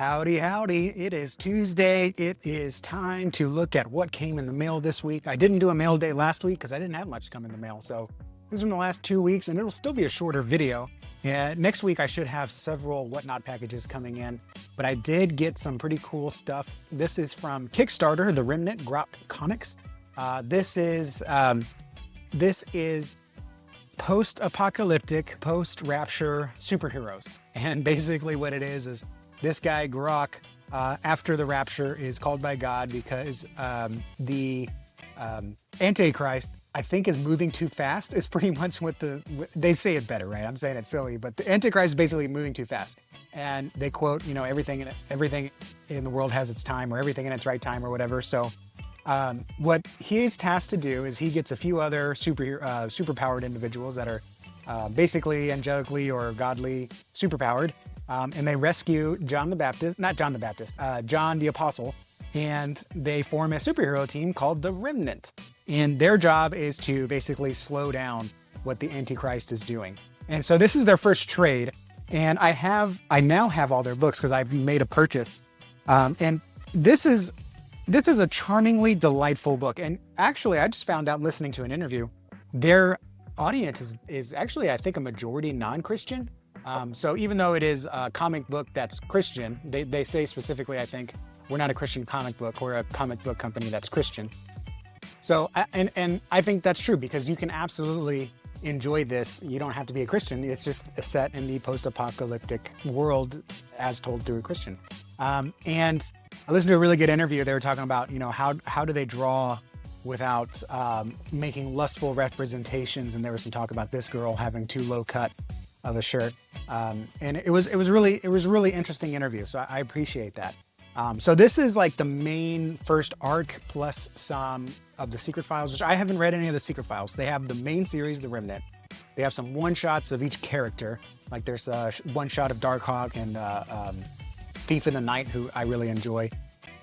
Howdy, howdy. It is Tuesday. It is time to look at what came in the mail this week. I didn't do a mail day last week because I didn't have much come in the mail. So this is from the last 2 weeks and it'll still be a shorter video. Next week I should have several whatnot packages coming in, but I did get some pretty cool stuff. This is from Kickstarter, the Remnant Grok Comics. This is post-apocalyptic, post-rapture superheroes. And basically what it is this guy, Grok, after the rapture, is called by God because the Antichrist, I think, is moving too fast. Is pretty much what they say it better, right? I'm saying it silly, but the Antichrist is basically moving too fast. And they quote, everything in the world has its time, or everything in its right time, or whatever. So what he is tasked to do is he gets a few other superpowered individuals that are basically angelically or godly superpowered. And they rescue John the Apostle, and they form a superhero team called the Remnant. And their job is to basically slow down what the Antichrist is doing. And so this is their first trade. And I now have all their books because I've made a purchase. And this is a charmingly delightful book. And actually, I just found out listening to an interview, their audience is actually, I think, a majority non-Christian. So even though it is a comic book that's Christian, they say specifically, I think, we're not a Christian comic book, we're a comic book company that's Christian. So, and I think that's true because you can absolutely enjoy this. You don't have to be a Christian. It's just set in the post-apocalyptic world as told through a Christian. And I listened to a really good interview. They were talking about, how do they draw without making lustful representations. And there was some talk about this girl having too low cut of a shirt. And it was a really interesting interview. So I appreciate that. So this is like the main first arc plus some of the Secret Files, which I haven't read any of the Secret Files. They have the main series, The Remnant. They have some one-shots of each character. Like there's a one-shot of Darkhawk and Thief in the Night, who I really enjoy.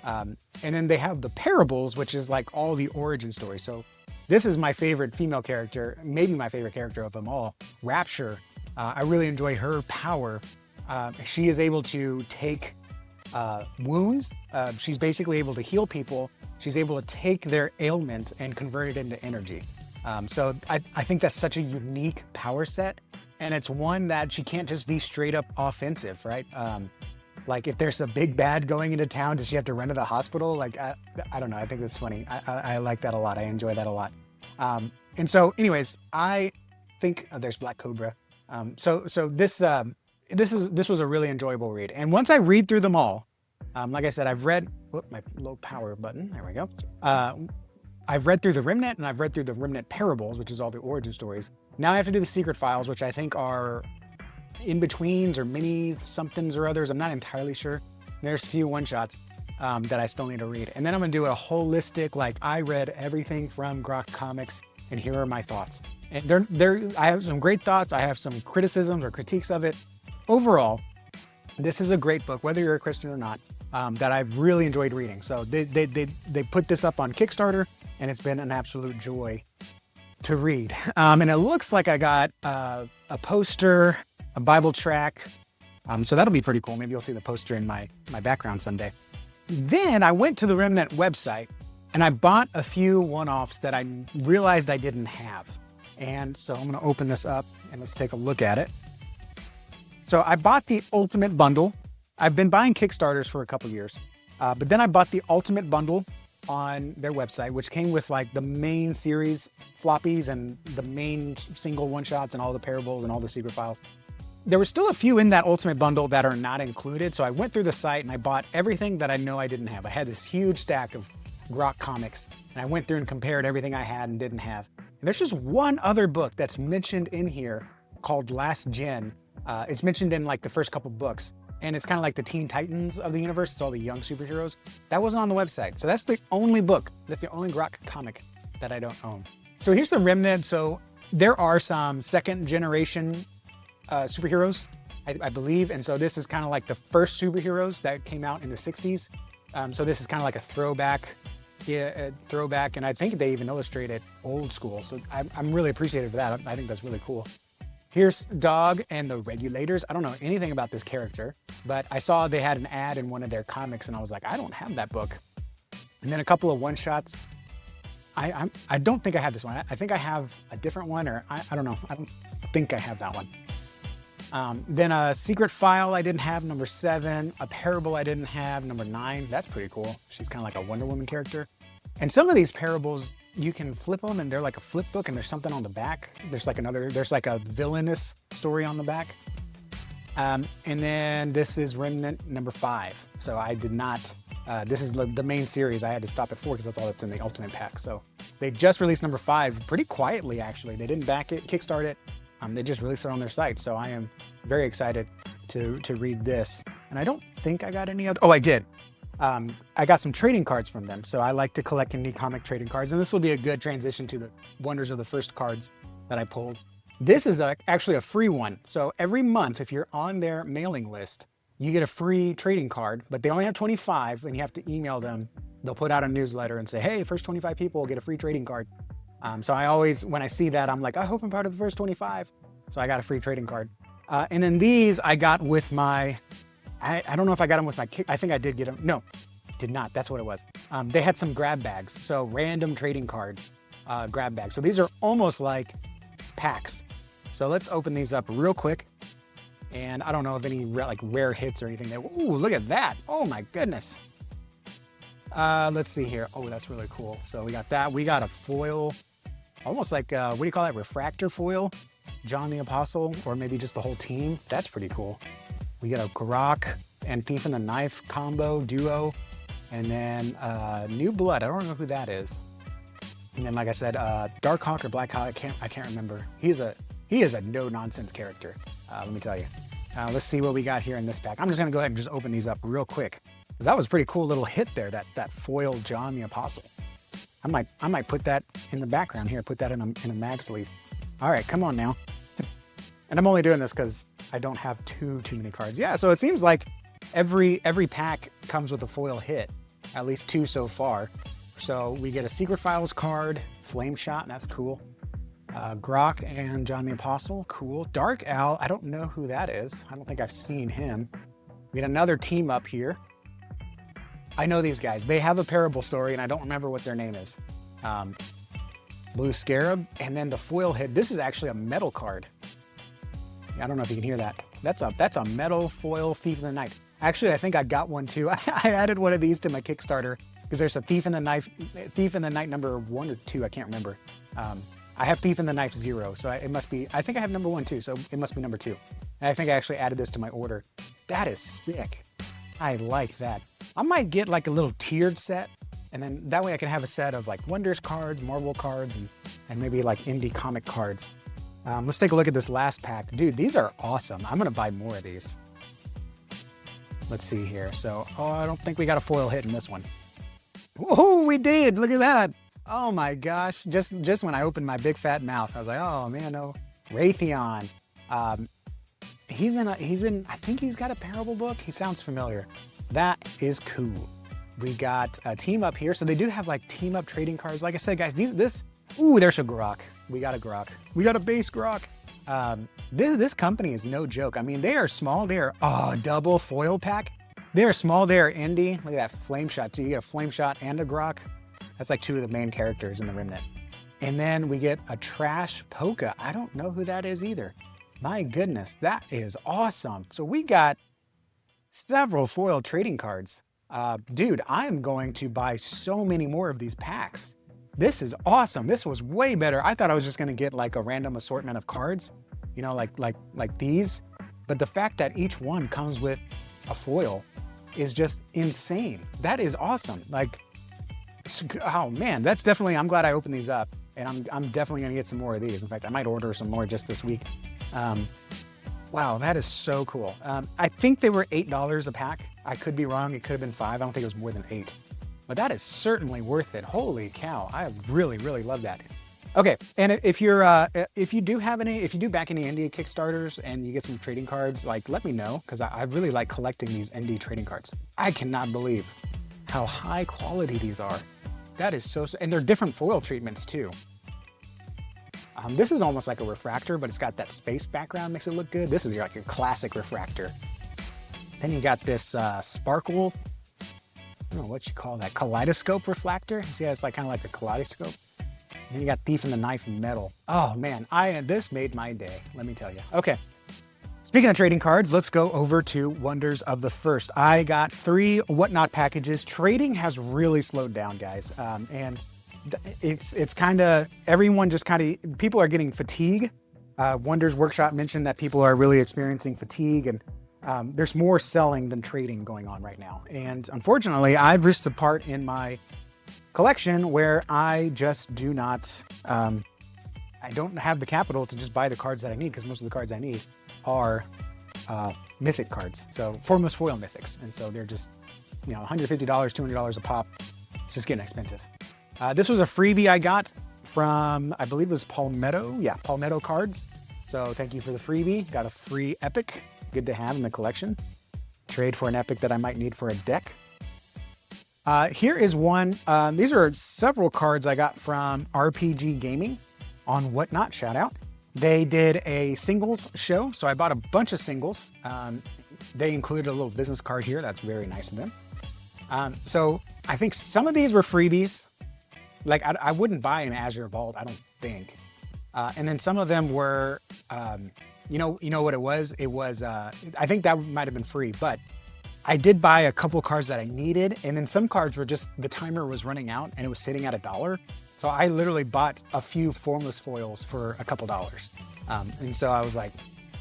And then they have the Parables, which is like all the origin stories. So this is my favorite female character, maybe my favorite character of them all, Rapture. I really enjoy her power. She is able to take wounds. She's basically able to heal people. She's able to take their ailment and convert it into energy. So I think that's such a unique power set. And it's one that she can't just be straight up offensive, right? Like if there's a big bad going into town, does she have to run to the hospital? Like, I don't know. I think that's funny. I like that a lot. I enjoy that a lot. And so anyways, I think there's Black Cobra. So this was a really enjoyable read. And once I read through them all, like I said, I've read, my low power button, there we go. I've read through the Remnant and I've read through the Remnant Parables, which is all the origin stories. Now I have to do the Secret Files, which I think are in-betweens or mini somethings or others. I'm not entirely sure. There's a few one-shots that I still need to read. And then I'm gonna do a holistic, like I read everything from Grok Comics and here are my thoughts. And I have some great thoughts. I have some criticisms or critiques of it. Overall, this is a great book, whether you're a Christian or not, that I've really enjoyed reading. So they put this up on Kickstarter and it's been an absolute joy to read. And it looks like I got a poster, a Bible track. So that'll be pretty cool. Maybe you'll see the poster in my background someday. Then I went to the Remnant website and I bought a few one-offs that I realized I didn't have. And so I'm gonna open this up and let's take a look at it. So I bought the Ultimate Bundle. I've been buying Kickstarters for a couple years, but then I bought the Ultimate Bundle on their website, which came with like the main series floppies and the main single one-shots and all the Parables and all the Secret Files. There were still a few in that Ultimate Bundle that are not included, so I went through the site and I bought everything that I know I didn't have. I had this huge stack of Grok comics, and I went through and compared everything I had and didn't have. And there's just one other book that's mentioned in here called Last Gen. It's mentioned in like the first couple books, and it's kind of like the Teen Titans of the universe. It's all the young superheroes. That wasn't on the website. So that's the only book, that's the only Grok comic that I don't own. So here's the Remnant. So there are some second generation superheroes, I believe. And so this is kind of like the first superheroes that came out in the 60s. So this is kind of like a throwback. And I think they even illustrated old school. So I'm really appreciative of that. I think that's really cool. Here's Dog and the Regulators. I don't know anything about this character, but I saw they had an ad in one of their comics and I was like, I don't have that book. And then a couple of one-shots. I don't think I have this one. I think I have a different one, or I don't know. I don't think I have that one. Then a Secret File I didn't have, number 7. A Parable I didn't have, number 9. That's pretty cool. She's kind of like a Wonder Woman character. And some of these parables, you can flip them and they're like a flip book and there's something on the back. There's like a villainous story on the back. And then this is Remnant number 5. So I did not, this is the main series. I had to stop at 4 because that's all that's in the Ultimate Pack. So they just released number 5 pretty quietly, actually. They didn't back it, kickstart it. They just released it on their site. So I am very excited to read this. And I don't think I got any other, oh, I did. I got some trading cards from them. So I like to collect indie comic trading cards. And this will be a good transition to the Wonders of the First cards that I pulled. This is actually a free one. So every month, if you're on their mailing list, you get a free trading card, but they only have 25 and you have to email them. They'll put out a newsletter and say, hey, first 25 people will get a free trading card. So I always, when I see that, I'm like, I hope I'm part of the first 25. So I got a free trading card. And then these I got with my, I don't know if I got them with my, I think I did get them. No, did not. That's what it was. They had some grab bags. So random trading cards, grab bags. So these are almost like packs. So let's open these up real quick. And I don't know if any like rare hits or anything there. Ooh, look at that. Oh my goodness. Let's see here. Oh, that's really cool. So we got that. We got a foil, almost like, what do you call that? Refractor foil, John the Apostle, or maybe just the whole team. That's pretty cool. We got a Grok and Thief and the Knife combo duo. And then New Blood. I don't know who that is. And then, like I said, Dark Hawk or Black Hawk. I can't remember. He is a no nonsense character. Let me tell you. Let's see what we got here in this pack. I'm just gonna go ahead and just open these up real quick. That was a pretty cool little hit there, that foil John the Apostle. I might put that in the background here, put that in a mag sleeve. All right, come on now. And I'm only doing this because I don't have too many cards. Yeah, so it seems like every pack comes with a foil hit, at least 2 so far. So we get a Secret Files card, Flame Shot, that's cool. Grok and John the Apostle, cool. Dark Owl, I don't know who that is. I don't think I've seen him. We get another team up here. I know these guys. They have a Parable story, and I don't remember what their name is. Blue Scarab, and then the foil hit. This is actually a metal card. I don't know if you can hear that. That's a metal foil Thief in the Night. Actually, I think I got one too. I added one of these to my Kickstarter because there's a Thief in the Night number 1 or 2. I can't remember. I have Thief in the Knife 0, so it must be. I think I have number 1 too, so it must be number 2. And I think I actually added this to my order. That is sick. I like that. I might get like a little tiered set, and then that way I can have a set of like Wonders cards, Marvel cards, and maybe like indie comic cards. Let's take a look at this last pack. Dude, these are awesome. I'm gonna buy more of these. Let's see here. So, I don't think we got a foil hit in this one. Oh, we did. Look at that. Oh my gosh. Just when I opened my big fat mouth, I was like, oh man, no. Raytheon. He's in, I think he's got a Parable book. He sounds familiar. That is cool. We got a team up here. So they do have like team up trading cards. Like I said, guys, ooh, there's a Grok. We got a Grok. We got a base Grok. This company is no joke. I mean, they are small. They are, double foil pack. They are small. They are indie. Look at that Flame Shot too. You get a Flame Shot and a Grok. That's like 2 of the main characters in the Remnant. And then we get a Trash Polka. I don't know who that is either. My goodness, that is awesome. So we got several foil trading cards. Dude, I am going to buy so many more of these packs. This is awesome. This was way better. I thought I was just gonna get like a random assortment of cards, you know, like these. But the fact that each one comes with a foil is just insane. That is awesome. Like, oh man, that's definitely, I'm glad I opened these up, and I'm definitely gonna get some more of these. In fact, I might order some more just this week. Wow, that is so cool. I think they were $8 a pack. I could be wrong. It could have been 5. I don't think it was more than 8. But that is certainly worth it. Holy cow. I really, really love that. Okay, and if you do back any indie Kickstarters and you get some trading cards, like let me know, because I really like collecting these indie trading cards. I cannot believe how high quality these are. That is so, and they're different foil treatments too. This is almost like a refractor, but it's got that space background, makes it look good. This is like your classic refractor. Then you got this sparkle, I don't know what you call that, kaleidoscope refractor. See how it's like kind of like a kaleidoscope? And then you got Thief in the Knife metal. Oh man, this made my day, let me tell you. Okay, speaking of trading cards, let's go over to Wonders of the First. I got 3 Whatnot packages. Trading has really slowed down, guys. And it's kind of, everyone just kind of, people are getting fatigue. Wonders Workshop mentioned that people are really experiencing fatigue, and there's more selling than trading going on right now. And unfortunately, I've reached a part in my collection where I just do not, I don't have the capital to just buy the cards that I need, because most of the cards I need are mythic cards. So formless foil mythics. And so they're just, you know, $150, $200 a pop. It's just getting expensive. This was a freebie I got from, I believe it was Palmetto. Yeah, Palmetto Cards. So thank you for the freebie. Got a free epic. Good to have in the collection. Trade for an epic that I might need for a deck. Here is one. These are several cards I got from RPG Gaming on Whatnot. Shout out. They did a singles show, so I bought a bunch of singles. They included a little business card here. That's very nice of them. So I think some of these were freebies. Like I wouldn't buy an Azure Vault, I don't think. And then some of them were, you know what it was? It was, I think that might have been free, but I did buy a couple cards that I needed. And then some cards were just, the timer was running out and it was sitting at $1. So I literally bought a few formless foils for a couple dollars. And so I was like,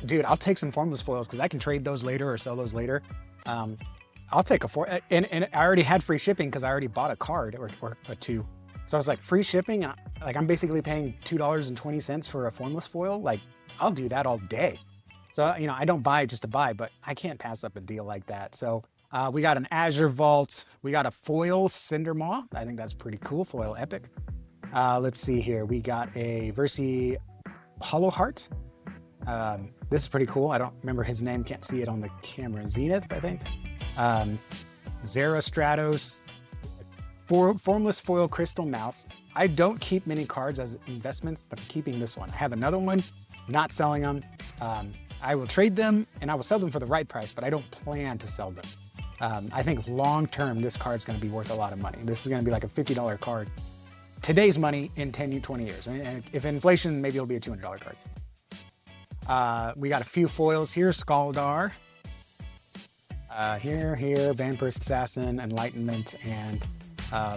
dude, I'll take some formless foils because I can trade those later or sell those later. I'll take and I already had free shipping because I already bought a card or two. So I was like, free shipping, like I'm basically paying $2.20 for a formless foil. Like I'll do that all day. So, you know, I don't buy just to buy, but I can't pass up a deal like that. So we got an Azure Vault. We got a foil Cindermaw. I think that's pretty cool. Foil epic. Let's see here. We got a Versi Hollow Heart. This is pretty cool. I don't remember his name. Can't see it on the camera. Zenith, I think. Zera Stratos. Formless foil crystal mouse. I don't keep many cards as investments, but I'm keeping this one. I have another one, not selling them. I will trade them and I will sell them for the right price, but I don't plan to sell them. I think long-term, this card's gonna be worth a lot of money. This is gonna be like a $50 card. Today's money in 10, 20 years. And if inflation, maybe it'll be a $200 card. We got a few foils here, Skaldar. Here, Vampirist Assassin, Enlightenment, and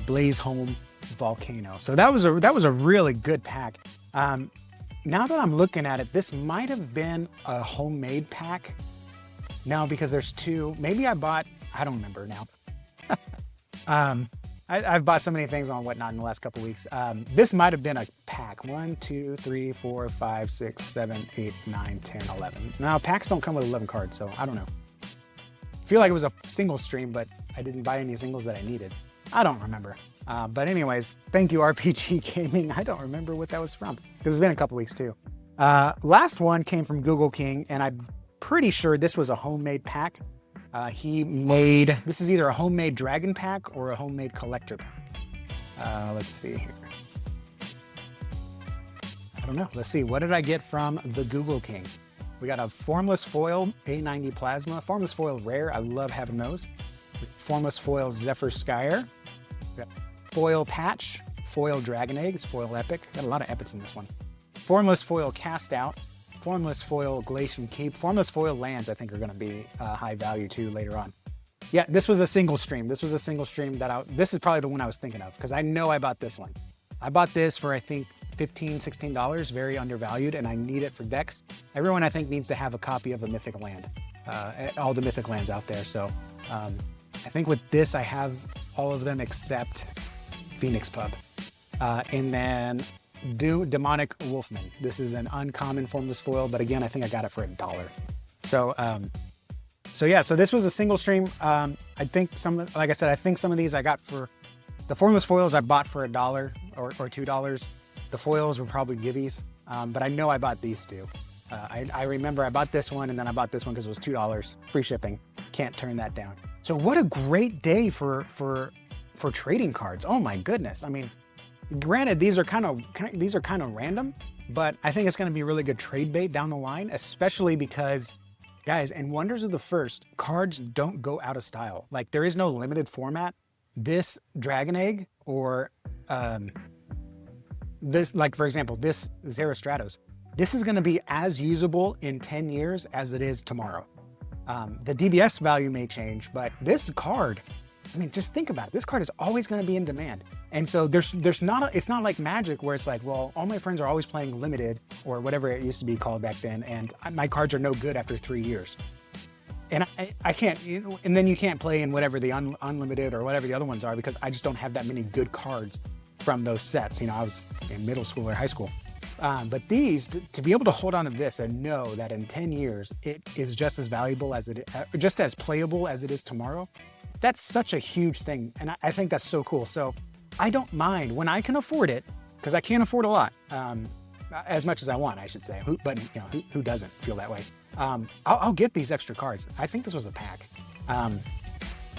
Blaze Home Volcano. So that was a really good pack. Now that I'm looking at it, this might have been a homemade pack. No, because there's 2. Maybe I bought, I don't remember now. I've bought so many things on Whatnot in the last couple weeks. This might have been a pack. 1, 2, 3, 4, 5, 6, 7, 8, 9, 10, 11. Now packs don't come with 11 cards, so I don't know. I feel like it was a single stream, but I didn't buy any singles that I needed. I don't remember. But anyways, thank you RPG Gaming. I don't remember what that was from because it's been a couple weeks too. Last one came from Google King, and I'm pretty sure this was a homemade pack. He made, this is either a homemade dragon pack or a homemade collector pack. Let's see here. I don't know. Let's see. What did I get from the Google King? We got a formless foil A90 plasma, formless foil rare. I love having those. Formless foil Zephyr Skyer. Foil patch, foil dragon eggs, foil epic. Got a lot of epics in this one. Formless foil cast out, formless foil Glacian Keep, formless foil lands. I think are going to be high value too later on. Yeah, this was a single stream. This was a single stream that this is probably the one I was thinking of because I know I bought this one. I bought this for I think $15, $16, very undervalued, and I need it for decks. Everyone I think needs to have a copy of a mythic land, all the mythic lands out there. So I think with this I have all of them except Phoenix Pub. And then Demonic Wolfman. This is an uncommon formless foil, but again, I think I got it for $1. So yeah, so this was a single stream. I think like I said, I think some of these I got for, the formless foils I bought for $1 or $2. The foils were probably gibbies, but I know I bought these 2. I remember I bought this one and then I bought this one because it was $2, free shipping. Can't turn that down. So what a great day for trading cards. Oh my goodness. I mean, Granted, these are kind of random, but I think it's going to be really good trade bait down the line, especially because, guys, in Wonders of the First, cards don't go out of style. Like, there is no limited format. This Dragon Egg or this, like, for example, this Zerastratos, this is going to be as usable in 10 years as it is tomorrow. The DBS value may change, but this card, I mean, just think about it. This card is always going to be in demand. And so it's not like Magic where it's like, well, all my friends are always playing limited or whatever it used to be called back then. And my cards are no good after 3 years. And I can't, and then you can't play in whatever the unlimited or whatever the other ones are because I just don't have that many good cards from those sets. You know, I was in middle school or high school. But these, to be able to hold on to this and know that in 10 years, it is just as valuable as just as playable as it is tomorrow, that's such a huge thing. And I think that's so cool. So I don't mind when I can afford it, because I can't afford a lot, as much as I want, I should say. But you know, who doesn't feel that way? I'll get these extra cards. I think this was a pack, a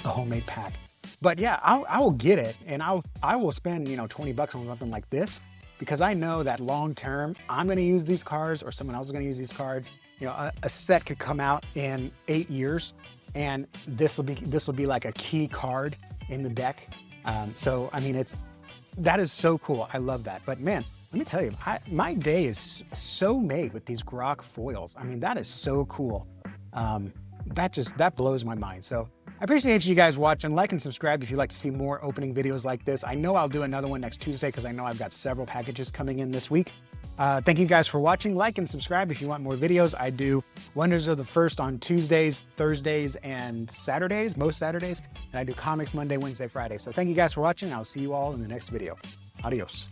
homemade pack. But yeah, I will get it, and I will spend, you know, $20 on something like this, because I know that long term I'm going to use these cards, or someone else is going to use these cards. You know, a set could come out in 8 years, and this will be like a key card in the deck. So I mean, that is so cool. I love that. But man, let me tell you, my day is so made with these Grok foils. I mean, that is so cool. That blows my mind. So I appreciate you guys watching. Like and subscribe if you'd like to see more opening videos like this. I know I'll do another one next Tuesday because I know I've got several packages coming in this week. Thank you guys for watching. Like and subscribe if you want more videos. I do Wonders of the First on Tuesdays, Thursdays, and Saturdays, most Saturdays. And I do comics Monday, Wednesday, Friday. So thank you guys for watching. I'll see you all in the next video. Adios.